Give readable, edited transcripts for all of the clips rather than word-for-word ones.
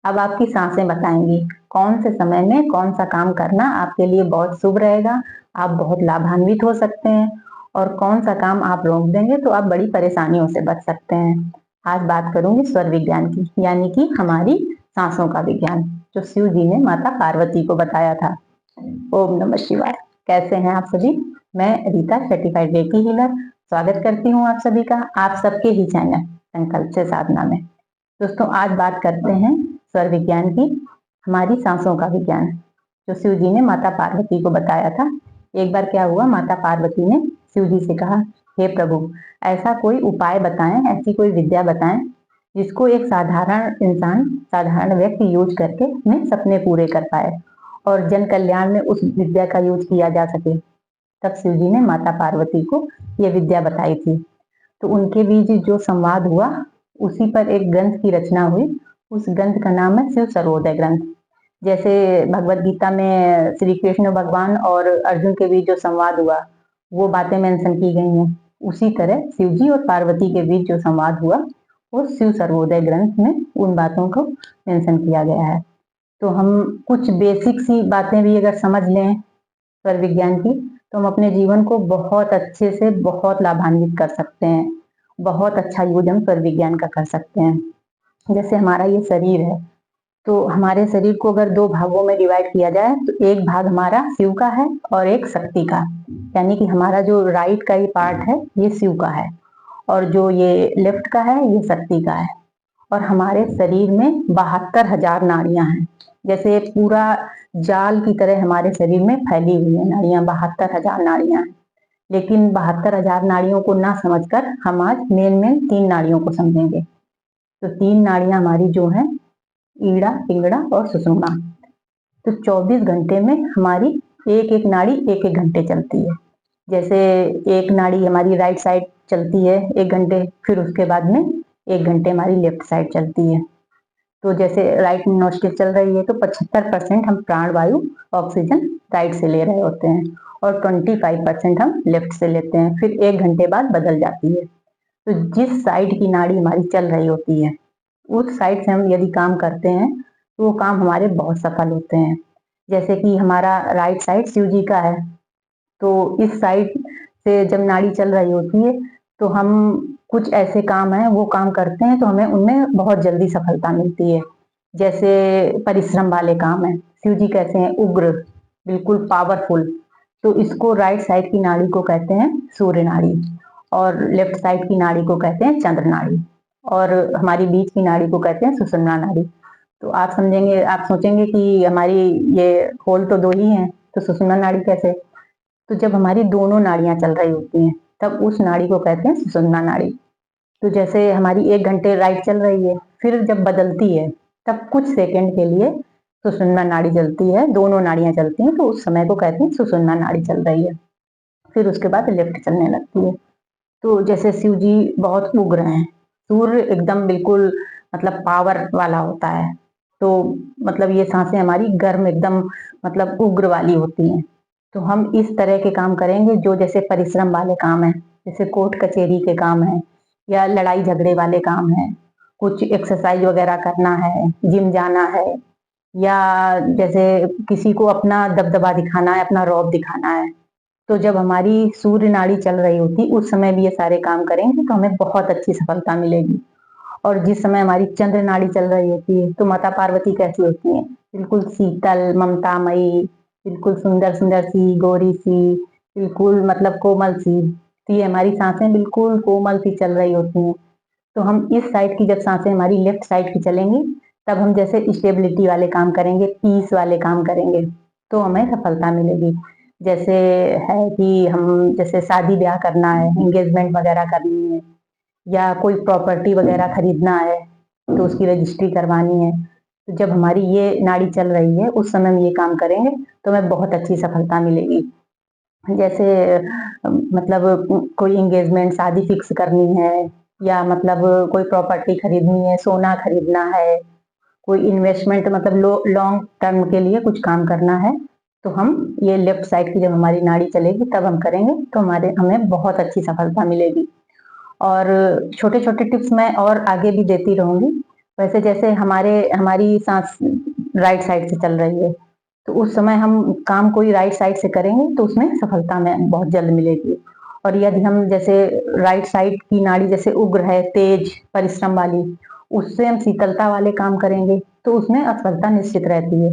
अब आपकी सांसें बताएंगी कौन से समय में कौन सा काम करना आपके लिए बहुत शुभ रहेगा, आप बहुत लाभान्वित हो सकते हैं, और कौन सा काम आप रोक देंगे तो आप बड़ी परेशानियों से बच सकते हैं। आज बात करूंगी स्वर विज्ञान की, यानी कि हमारी सांसों का विज्ञान, जो शिव जी ने माता पार्वती को बताया था। ओम नमः शिवाय। कैसे हैं आप सभी? मैं रीता, सर्टिफाइड रेकी हीलर, स्वागत करती हूँ आप सभी का आप सबके ही चैनल संकल्प से साधना में। दोस्तों, आज बात करते हैं स्वर विज्ञान की, हमारी सांसों का विज्ञान, जो शिव जी ने माता पार्वती को बताया था। एक बार क्या हुआ, माता पार्वती ने शिव जी से कहा, हे प्रभु, ऐसा कोई उपाय बताएं, ऐसी कोई विद्या बताएं जिसको एक साधारण इंसान, साधारण व्यक्ति यूज करके अपने सपने पूरे कर पाए और जन कल्याण में उस विद्या का यूज किया जा सके। तब शिव जी ने माता पार्वती को यह विद्या बताई थी। तो उनके बीच जो संवाद हुआ, उसी पर एक ग्रंथ की रचना हुई। उस ग्रंथ का नाम है शिव सर्वोदय ग्रंथ। जैसे भगवत गीता में श्री कृष्ण भगवान और अर्जुन के बीच जो संवाद हुआ, वो बातें मेंशन की गई हैं, उसी तरह शिव जी और पार्वती के बीच जो संवाद हुआ, वो शिव सर्वोदय ग्रंथ में उन बातों को मेंशन किया गया है। तो हम कुछ बेसिक सी बातें भी अगर समझ लें स्वर विज्ञान की, तो हम अपने जीवन को बहुत अच्छे से बहुत लाभान्वित कर सकते हैं। बहुत अच्छा यूज हम स्वर विज्ञान का कर सकते हैं। जैसे हमारा ये शरीर है, तो हमारे शरीर को अगर दो भागों में डिवाइड किया जाए, तो एक भाग हमारा शिव का है और एक शक्ति का। यानी कि हमारा जो राइट का ये पार्ट है, ये शिव का है, और जो ये लेफ्ट का है, ये शक्ति का है। और हमारे शरीर में 72,000 नाड़ियां हैं। जैसे पूरा जाल की तरह हमारे शरीर में फैली हुई है नाड़ियां, 72,000 नाड़ियां हैं। लेकिन 72,000 नाड़ियों को ना समझकर हम आज मेन मेन 3 नाड़ियों को समझेंगे। तो 3 नाड़ियां हमारी जो है, ईड़ा, पिंगड़ा और सुषुम्ना। तो 24 घंटे में हमारी एक एक नाड़ी एक एक घंटे चलती है। जैसे एक नाड़ी हमारी राइट साइड चलती है 1 घंटे, फिर उसके बाद में 1 घंटे हमारी लेफ्ट साइड चलती है। तो जैसे राइट नोस्ट्रिल चल रही है, तो 75% हम प्राण वायु, ऑक्सीजन राइट से ले रहे होते हैं, और 25% हम लेफ्ट से लेते हैं। फिर 1 घंटे बाद बदल जाती है। तो जिस साइड की नाड़ी हमारी चल रही होती है, उस साइड से हम यदि काम करते हैं, तो वो काम हमारे बहुत सफल होते हैं। जैसे कि हमारा राइट साइड शिव जी का है, तो इस साइड से जब नाड़ी चल रही होती है, तो हम कुछ ऐसे काम है वो काम करते हैं, तो हमें उनमें बहुत जल्दी सफलता मिलती है। जैसे परिश्रम वाले काम है, शिव जी कैसे हैं, उग्र, बिल्कुल पावरफुल। तो इसको राइट साइड की नाड़ी को कहते हैं सूर्य नाड़ी, और लेफ्ट साइड की नाड़ी को कहते हैं चंद्र नाड़ी, और हमारी बीच की नाड़ी को कहते हैं सुषुम्ना नाड़ी। तो आप समझेंगे, आप सोचेंगे कि हमारी ये होल तो दो ही हैं, तो सुषुम्ना नाड़ी कैसे? तो जब हमारी दोनों नाड़ियां चल रही होती हैं, तब उस नाड़ी को कहते हैं सुषुम्ना नाड़ी। तो जैसे हमारी 1 घंटे राइट चल रही है, फिर जब बदलती है, तब कुछ सेकंड के लिए सुषुम्ना नाड़ी चलती है, दोनों नाड़ियां चलती हैं, तो उस समय को कहते हैं सुषुम्ना नाड़ी चल रही है। फिर उसके बाद लेफ्ट चलने लगती है। तो जैसे शिव जी बहुत उग्र हैं, सूर्य एकदम बिल्कुल मतलब पावर वाला होता है, तो मतलब ये सांसें हमारी गर्म एकदम मतलब उग्र वाली होती हैं। तो हम इस तरह के काम करेंगे जो जैसे परिश्रम वाले काम है, जैसे कोर्ट कचहरी के काम है, या लड़ाई झगड़े वाले काम है, कुछ एक्सरसाइज वगैरह करना है, जिम जाना है, या जैसे किसी को अपना दबदबा दिखाना है, अपना रौब दिखाना है। तो जब हमारी सूर्य नाड़ी चल रही होती, उस समय भी ये सारे काम करेंगे तो हमें बहुत अच्छी सफलता मिलेगी। और जिस समय हमारी चंद्र नाड़ी चल रही होती है, तो माता पार्वती कैसी होती हैं? बिल्कुल शीतल, ममतामयी, बिल्कुल सुंदर सुंदर सी, गोरी सी, बिल्कुल मतलब कोमल सी। तो ये हमारी सांसें बिल्कुल कोमल सी चल रही होती हैं। तो हम इस साइड की जब सांसें हमारी लेफ्ट साइड की चलेंगी, तब हम जैसे स्टेबिलिटी वाले काम करेंगे, पीस वाले काम करेंगे, तो हमें सफलता मिलेगी। जैसे है कि हम जैसे शादी ब्याह करना है, एंगेजमेंट वगैरह करनी है, या कोई प्रॉपर्टी वगैरह खरीदना है, तो उसकी रजिस्ट्री करवानी है। तो जब हमारी ये नाड़ी चल रही है, उस समय हम ये काम करेंगे, तो हमें बहुत अच्छी सफलता मिलेगी। जैसे मतलब कोई एंगेजमेंट, शादी फिक्स करनी है, या मतलब कोई प्रॉपर्टी खरीदनी है, सोना खरीदना है, कोई इन्वेस्टमेंट मतलब लॉन्ग टर्म के लिए कुछ काम करना है, तो हम ये लेफ्ट साइड की जब हमारी नाड़ी चलेगी तब हम करेंगे, तो हमारे हमें बहुत अच्छी सफलता मिलेगी। और छोटे छोटे टिप्स मैं और आगे भी देती रहूंगी। वैसे जैसे हमारी सांस राइट साइड से चल रही है, तो उस समय हम काम कोई राइट साइड से करेंगे तो उसमें सफलता में बहुत जल्द मिलेगी। और यदि हम जैसे राइट साइड की नाड़ी जैसे उग्र है, तेज परिश्रम वाली, उससे हम शीतलता वाले काम करेंगे तो उसमें असफलता निश्चित रहती है।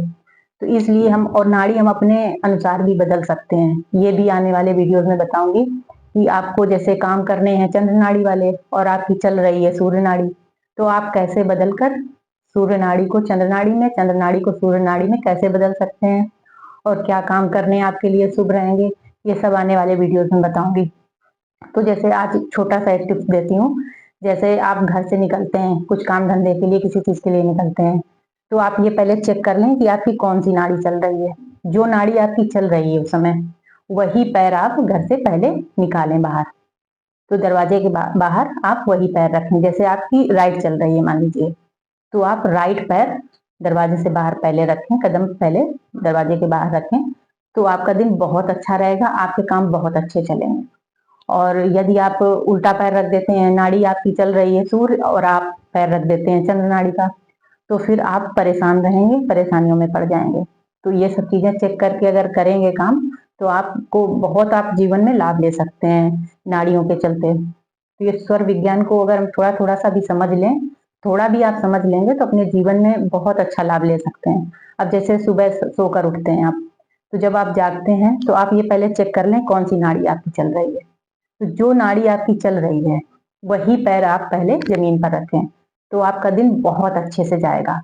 तो इसलिए हम और नाड़ी हम अपने अनुसार भी बदल सकते हैं। ये भी आने वाले वीडियोस में बताऊंगी कि आपको जैसे काम करने हैं चंद्र नाड़ी वाले और आपकी चल रही है सूर्य नाड़ी, तो आप कैसे बदलकर सूर्य नाड़ी को चंद्र नाड़ी में, चंद्र नाड़ी को सूर्य नाड़ी में कैसे बदल सकते हैं और क्या काम करने आपके लिए शुभ रहेंगे, ये सब आने वाले वीडियोस में बताऊंगी। तो जैसे आज छोटा सा एक टिप्स देती हूँ। जैसे आप घर से निकलते हैं कुछ काम धंधे के लिए, किसी चीज के लिए निकलते हैं, तो आप ये पहले चेक कर लें कि आपकी कौन सी नाड़ी चल रही है। जो नाड़ी आपकी चल रही है उस समय, वही पैर आप घर से पहले निकालें बाहर। तो दरवाजे के बाहर आप वही पैर रखें। जैसे आपकी राइट चल रही है मान लीजिए, तो आप राइट पैर दरवाजे से बाहर पहले रखें, कदम पहले दरवाजे के बाहर रखें। तो आपका दिन बहुत अच्छा रहेगा, आपके काम बहुत अच्छे चलेंगे। और यदि आप उल्टा पैर रख देते हैं, नाड़ी आपकी चल रही है सूर्य और आप पैर रख देते हैं चंद्र नाड़ी का, तो फिर आप परेशान रहेंगे, परेशानियों में पड़ जाएंगे। तो ये सब चीजें चेक करके अगर करेंगे काम, तो आपको बहुत आप जीवन में लाभ ले सकते हैं नाड़ियों के चलते। तो ये स्वर विज्ञान को अगर हम थोड़ा थोड़ा सा भी समझ लें, थोड़ा भी आप समझ लेंगे तो अपने जीवन में बहुत अच्छा लाभ ले सकते हैं। अब जैसे सुबह सोकर उठते हैं आप, तो जब आप जागते हैं तो आप ये पहले चेक कर लें कौन सी नाड़ी आपकी चल रही है। तो जो नाड़ी आपकी चल रही है वही पैर आप पहले जमीन पर रखें, तो आपका दिन बहुत अच्छे से जाएगा।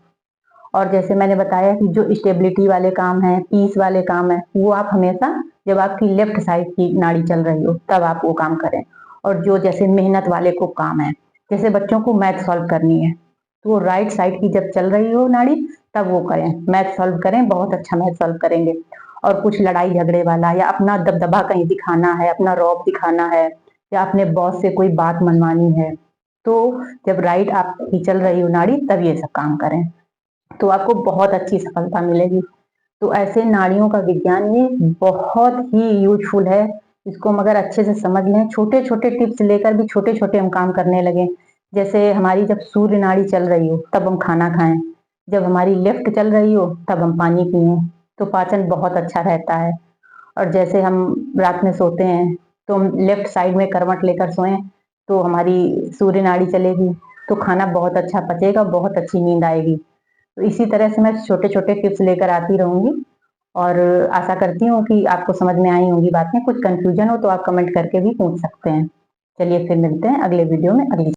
और जैसे मैंने बताया कि जो स्टेबिलिटी वाले काम है, पीस वाले काम है, वो आप हमेशा जब आपकी लेफ्ट साइड की नाड़ी चल रही हो तब आप वो काम करें। और जो जैसे मेहनत वाले को काम है, जैसे बच्चों को मैथ सॉल्व करनी है, तो वो राइट साइड की जब चल रही हो नाड़ी तब वो करें, मैथ सॉल्व करें, बहुत अच्छा मैथ सॉल्व करेंगे। और कुछ लड़ाई झगड़े वाला या अपना दबदबा कहीं दिखाना है, अपना रौब दिखाना है, या अपने बॉस से कोई बात मनवानी है, तो जब राइट आपकी चल रही हो नाड़ी तब ये सब काम करें, तो आपको बहुत अच्छी सफलता मिलेगी। तो ऐसे नाड़ियों का विज्ञान ये बहुत ही यूजफुल है। इसको हम अगर अच्छे से समझ लें, छोटे छोटे टिप्स लेकर भी छोटे छोटे हम काम करने लगे। जैसे हमारी जब सूर्य नाड़ी चल रही हो तब हम खाना खाएं, जब हमारी लेफ्ट चल रही हो तब हम पानी पिए, तो पाचन बहुत अच्छा रहता है। और जैसे हम रात में सोते हैं तो हम लेफ्ट साइड में करवट लेकर सोएं, तो हमारी सूर्य नाड़ी चलेगी, तो खाना बहुत अच्छा पचेगा, बहुत अच्छी नींद आएगी। तो इसी तरह से मैं छोटे छोटे टिप्स लेकर आती रहूंगी और आशा करती हूँ कि आपको समझ में आई होंगी बातें। कुछ कंफ्यूजन हो तो आप कमेंट करके भी पूछ सकते हैं। चलिए फिर मिलते हैं अगले वीडियो में अगली